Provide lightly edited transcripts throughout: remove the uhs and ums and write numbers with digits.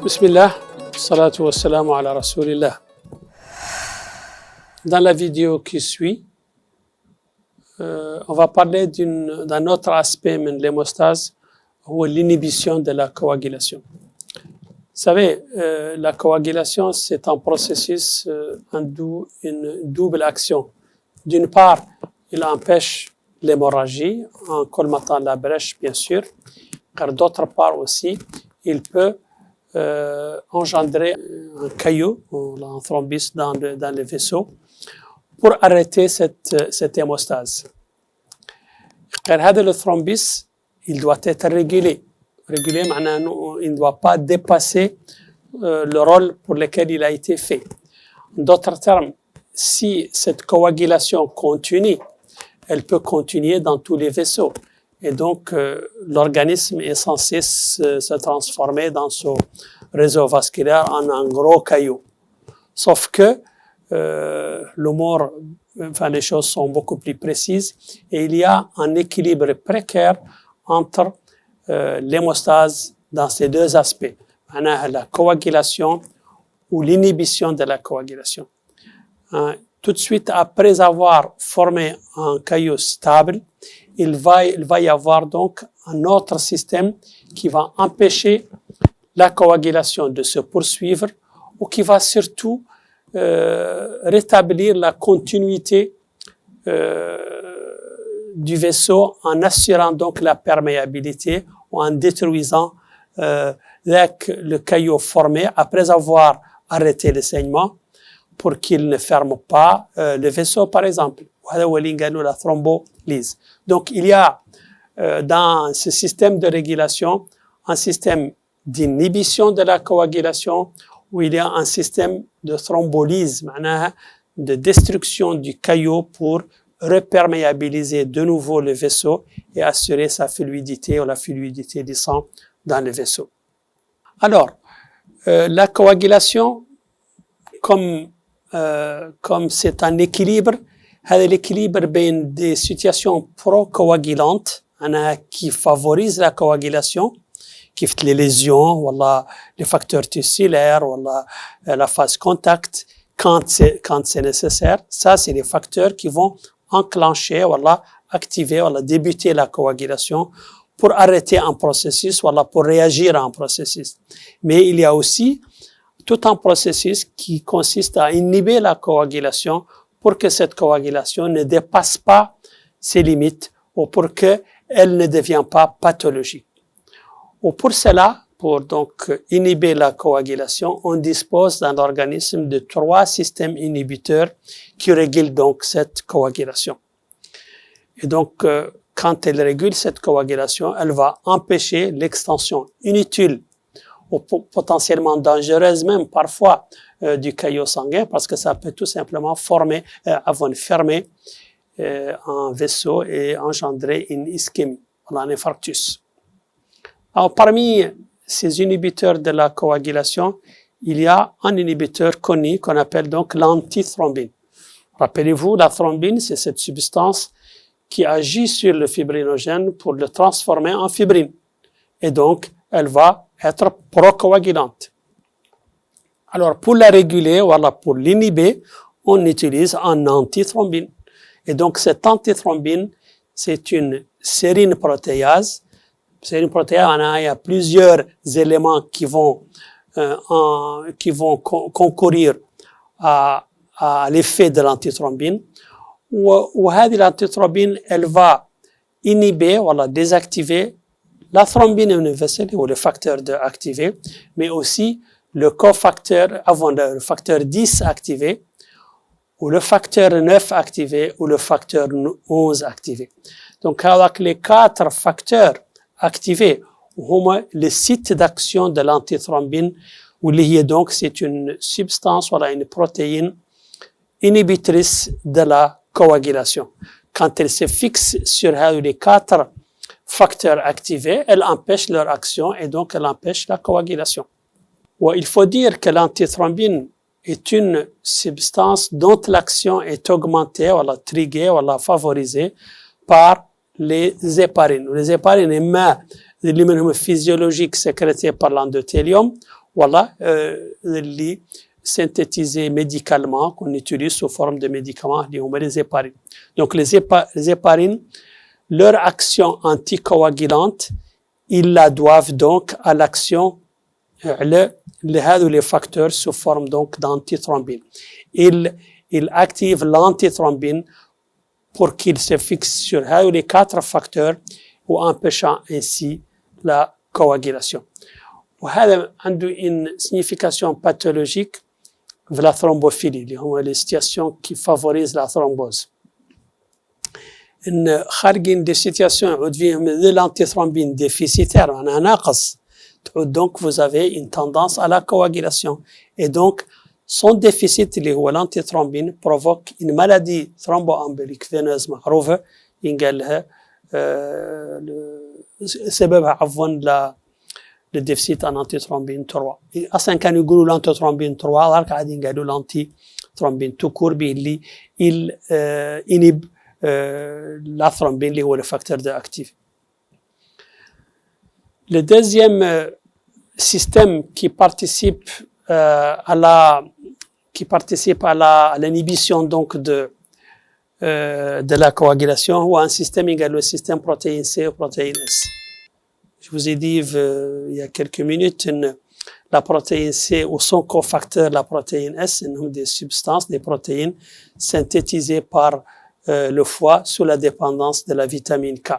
Bismillah, salatu wa salam ala rasulillah. Dans la vidéo qui suit, on va parler d'un autre aspect de l'hémostase, ou l'inhibition de la coagulation. Vous savez, la coagulation, c'est un processus, une double action. D'une part, il empêche l'hémorragie en colmatant la brèche, bien sûr, car d'autre part aussi, il peut engendrer un caillot, un thrombus dans le vaisseau, pour arrêter cette hémostase. Car le thrombus, il doit être régulé. Régulé, il ne doit pas dépasser le rôle pour lequel il a été fait. En d'autres termes, si cette coagulation continue, elle peut continuer dans tous les vaisseaux. Et donc, l'organisme est censé se transformer dans son réseau vasculaire en un gros caillou. Sauf que les choses sont beaucoup plus précises et il y a un équilibre précaire entre l'hémostase dans ces deux aspects, la coagulation ou l'inhibition de la coagulation. Tout de suite après avoir formé un caillou stable, il va y avoir donc un autre système qui va empêcher la coagulation de se poursuivre ou qui va surtout rétablir la continuité du vaisseau en assurant donc la perméabilité ou en détruisant le caillot formé après avoir arrêté le saignement pour qu'il ne ferme pas le vaisseau, par exemple. La thrombolyse. Donc, il y a dans ce système de régulation un système d'inhibition de la coagulation où il y a un système de thrombolyse, de destruction du caillot pour reperméabiliser de nouveau le vaisseau et assurer sa fluidité ou la fluidité du sang dans le vaisseau. Alors, la coagulation, comme c'est un équilibre, l'équilibre entre des situations procoagulantes qui favorisent la coagulation, qui les lésions, les facteurs tissulaires, la phase contact, quand c'est nécessaire. Ça, c'est les facteurs qui vont enclencher, activer, débuter la coagulation pour arrêter un processus, pour réagir à un processus. Mais il y a aussi tout un processus qui consiste à inhiber la coagulation pour que cette coagulation ne dépasse pas ses limites ou pour qu'elle ne devienne pas pathologique. Ou pour cela, pour donc inhiber la coagulation, on dispose dans l'organisme de 3 systèmes inhibiteurs qui régulent donc cette coagulation. Et donc, quand elle régule cette coagulation, elle va empêcher l'extension inutile ou potentiellement dangereuse même parfois du caillot sanguin parce que ça peut tout simplement fermer un vaisseau et engendrer une ischémie, un infarctus. Alors, parmi ces inhibiteurs de la coagulation, il y a un inhibiteur connu qu'on appelle donc l'antithrombine. Rappelez-vous, la thrombine, c'est cette substance qui agit sur le fibrinogène pour le transformer en fibrine. Et donc, elle va être procoagulante. Alors, pour la réguler, pour l'inhiber, on utilise un antithrombine. Et donc, cette antithrombine, c'est une sérine-protéase. Sérine-protéase, il y a plusieurs éléments qui vont concourir à l'effet de l'antithrombine. Où l'antithrombine, elle va inhiber, désactiver la thrombine universelle ou le facteur 2 activé, mais aussi le cofacteur, le facteur 10 activé, ou le facteur 9 activé, ou le facteur 11 activé. Donc, avec les 4 facteurs activés, le site d'action de l'antithrombine, donc c'est une substance, une protéine inhibitrice de la coagulation. Quand elle se fixe sur les 4 facteurs activés, elle empêche leur action et donc elle empêche la coagulation. Il faut dire que l'antithrombine est une substance dont l'action est augmentée, triguée, favorisée par les héparines. Les héparines émettent des luminescence physiologiques sécrétées par l'endothélium voilà, اللي synthétisés médicalement, qu'on utilise sous forme de médicaments, les héparines. Donc les héparines, leur action anticoagulante, ils la doivent donc à l'action les facteurs sous forme donc d'antithrombine. Ils activent l'antithrombine pour qu'il se fixe sur les 4 facteurs ou empêchant ainsi la coagulation. وهذا عنده une signification pathologique de la thrombophilie, اللي هو les situations qui favorisent la thrombose. إن خارجين des situations يعود فيهم de l'antithrombine déficitaire, معناها ناقص. Donc vous avez une tendance à la coagulation. Et donc, son déficit, اللي هو l'antithrombine, provoque une maladie thromboembolique veineuse معروفة ينقال لها سببها عفوا le déficit en antithrombine 3. اصلا كانوا يقولوا l'antithrombine 3 دارك عادي قالوا l'antithrombine tout court باللي il inhibe la thrombine اللي هو le facteur de actif. Le deuxième système qui participe à l'inhibition donc de la coagulation ou un système égal le système protéine C ou protéine S. Je vous ai dit il y a quelques minutes la protéine C ou son cofacteur la protéine S sont des substances, des protéines synthétisées par le foie sous la dépendance de la vitamine K.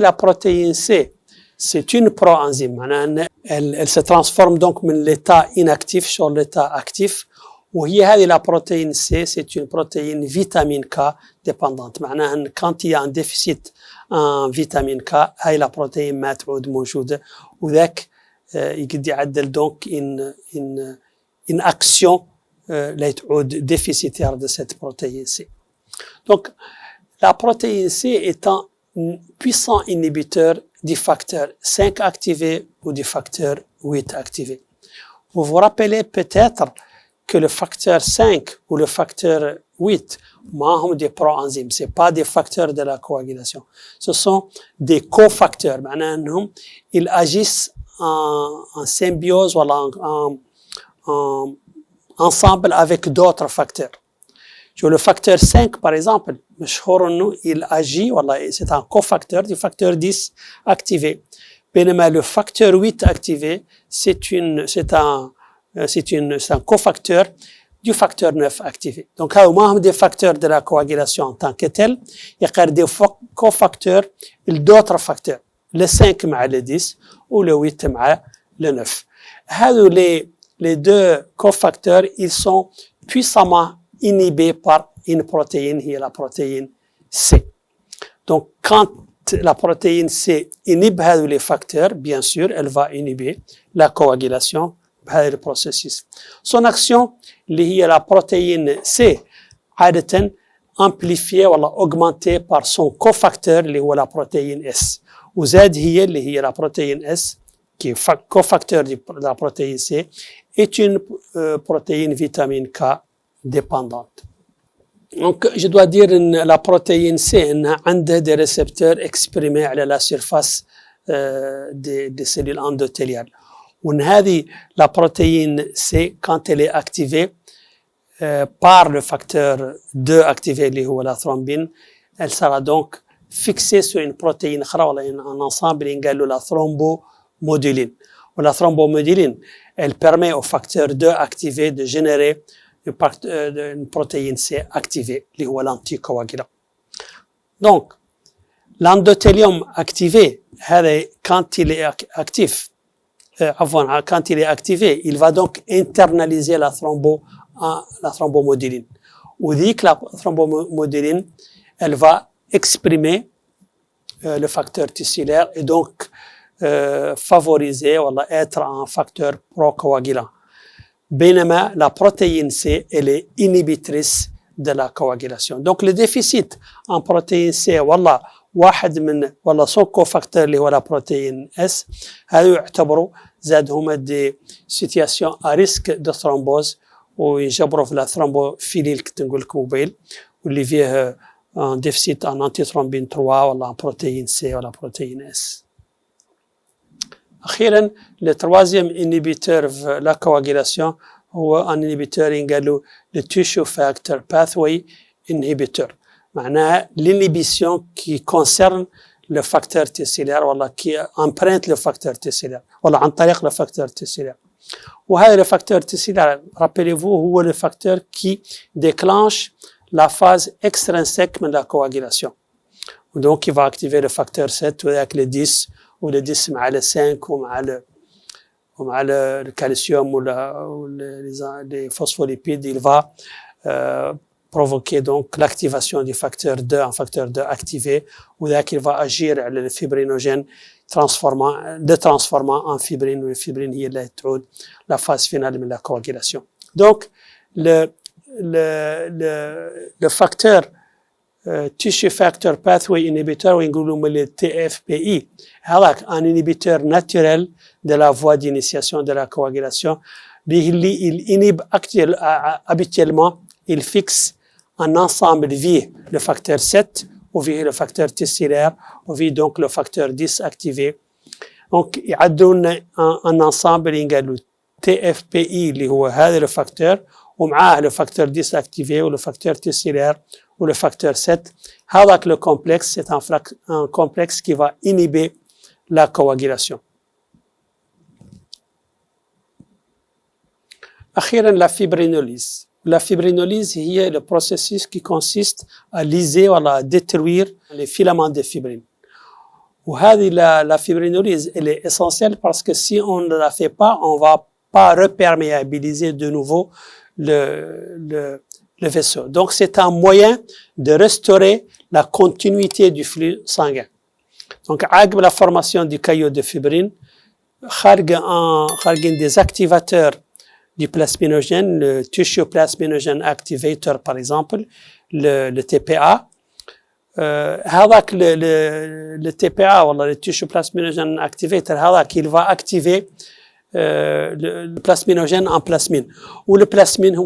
La protéine C, c'est une proenzyme. Elle se transforme donc de l'état inactif sur l'état actif. La protéine C, c'est une protéine vitamine K dépendante. Quand il y a un déficit en vitamine K, la protéine ما تعود موجودة وذاك يقدر يعدل donc une action لا تعود déficitaire de cette protéine C. Donc la protéine C est un puissant inhibiteur du facteur 5 activé ou du facteur 8 activé. Vous vous rappelez peut-être que le facteur 5 ou le facteur 8, des proenzymes, c'est pas des facteurs de la coagulation. Ce sont des cofacteurs. Ils agissent en symbiose ou ensemble avec d'autres facteurs. Le facteur 5, par exemple, il agit, c'est un cofacteur du facteur 10 activé. Mais le facteur 8 activé, c'est un cofacteur du facteur 9 activé. Donc, il y a des facteurs de la coagulation en tant que tel. Il y a des cofacteurs d'autres facteurs. Le 5 avec le 10 ou le 8 avec le 9. Les deux cofacteurs, ils sont puissamment inhibés par une protéine qui est la protéine C. Donc, quand la protéine C inhibe les facteurs, bien sûr, elle va inhiber la coagulation بهذا البروسيس. Son action اللي هي la protéine C عادة amplifiée ولا augmentée par son cofacteur اللي هو la protéine S. وزاد هي اللي هي la protéine S qui est cofacteur de la protéine C est une protéine vitamine K dépendante. Donc, je dois dire que la protéine C a des récepteurs exprimés à la surface des cellules endothéliales. La protéine C, quand elle est activée par le facteur 2 activé, la thrombine, elle sera donc fixée sur une protéine, un ensemble, la thrombomoduline. La thrombomoduline, elle permet au facteur 2 activé de générer une protéine C activée, l'anticoagulant. Donc, l'endothélium activé, quand il est actif, quand il est activé, il va donc internaliser la thrombomoduline. On dit que la thrombomoduline, elle va exprimer le facteur tissulaire et donc favoriser ou être un facteur procoagulant. بينما la protéine C, elle est inhibitrice de la coagulation. Donc le déficit en protéine C واحد من son cofacteur اللي هو la protéine S, هذا يعتبروا زاد هما des situations à risque de thrombose ويجبروا في la thrombophilie اللي كنت نقول لكم قبيل واللي فيه un déficit en antithrombine 3 ولا en protéine C ولا protéine S. أخيرا le troisième inhibiteur de la coagulation هو un inhibiteur ينقالوا le tissue factor pathway inhibitor معناها l'inhibition qui concerne le facteur T cellulaire والله qui emprunte le facteur T cellulaire والله عن طريق le facteur T cellulaire. وهذا le facteur T cellulaire rappelez-vous هو le facteur qui déclenche la phase extrinsèque de la coagulation. Donc il va activer le facteur 7 avec le 10 ou le 10 مع le 5 ومع le calcium ou les phospholipides, il va provoquer donc l'activation du facteur 2, un facteur 2 activé, ou il va agir sur le fibrinogène transformant en fibrine, ou le fibrine هي اللي تعود la phase finale de la coagulation. Donc le facteur tissue factor pathway inhibitor ونقولوا le TFPI هذاك un inhibiteur naturel de la voie d'initiation de la coagulation il inhibe habituellement il fixe un ensemble vie le facteur 7 ou vie le facteur T cellulaire ou vie donc le facteur 10 activé. Donc يعدوا لنا un ensemble ينقالوا TFPI اللي هو هذا le facteur ومعاه le facteur 10 activé ou le facteur T cellulaire ou le facteur 7. Avec le complexe, c'est un complexe qui va inhiber la coagulation. أخيرا la fibrinolyse. La fibrinolyse est le processus qui consiste à lyser ou à détruire les filaments de fibrine. وهذه la fibrinolyse elle est essentielle parce que si on ne la fait pas, on ne va pas reperméabiliser de nouveau le vaisseau. Donc, c'est un moyen de restaurer la continuité du flux sanguin. Donc, avec la formation du caillot de fibrine, des activateurs du plasminogène, le tissue plasminogen activator par exemple, le TPA, هذاك le TPA والله le tissue plasminogen activator هذاك il va activer le plasminogène en plasmine. Ou le plasmine,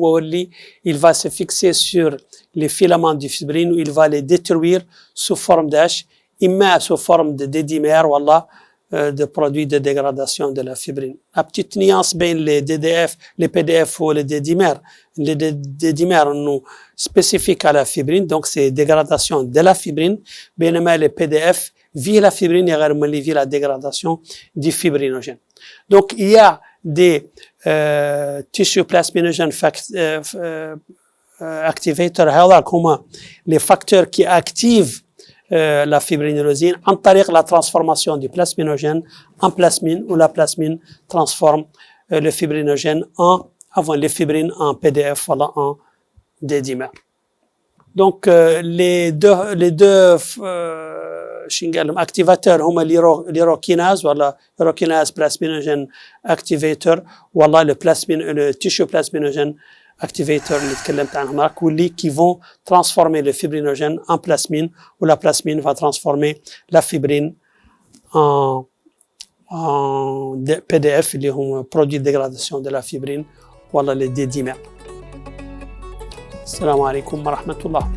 il va se fixer sur les filaments du fibrine où il va les détruire sous forme d'H, imma sous forme de dédimère, voilà, de produits de dégradation de la fibrine. La petite nuance bien les DDF, les PDF ou les dédimères. Les dédimères nous spécifiques à la fibrine, donc c'est dégradation de la fibrine, bien les PDF via la fibrine et via la dégradation du fibrinogène. Donc, il y a des tissus plasminogènes activators, comme les facteurs qui activent la fibrinylosine en travers la transformation du plasminogène en plasmine, ou la plasmine transforme le fibrinogène avant les fibrines en PDF, voilà, en dédimère. Donc, les deux activateurs هما l'urokinase ولا urokinase plasminogen activator والله le tissue plasminogen activator اللي تكلمت عنهم هناك واللي qui vont transformer le fibrinogène en plasmine ou la plasmine va transformer la fibrine en PDF اللي هم produit de dégradation de la fibrine والله les dédimères. السلام عليكم ورحمة الله.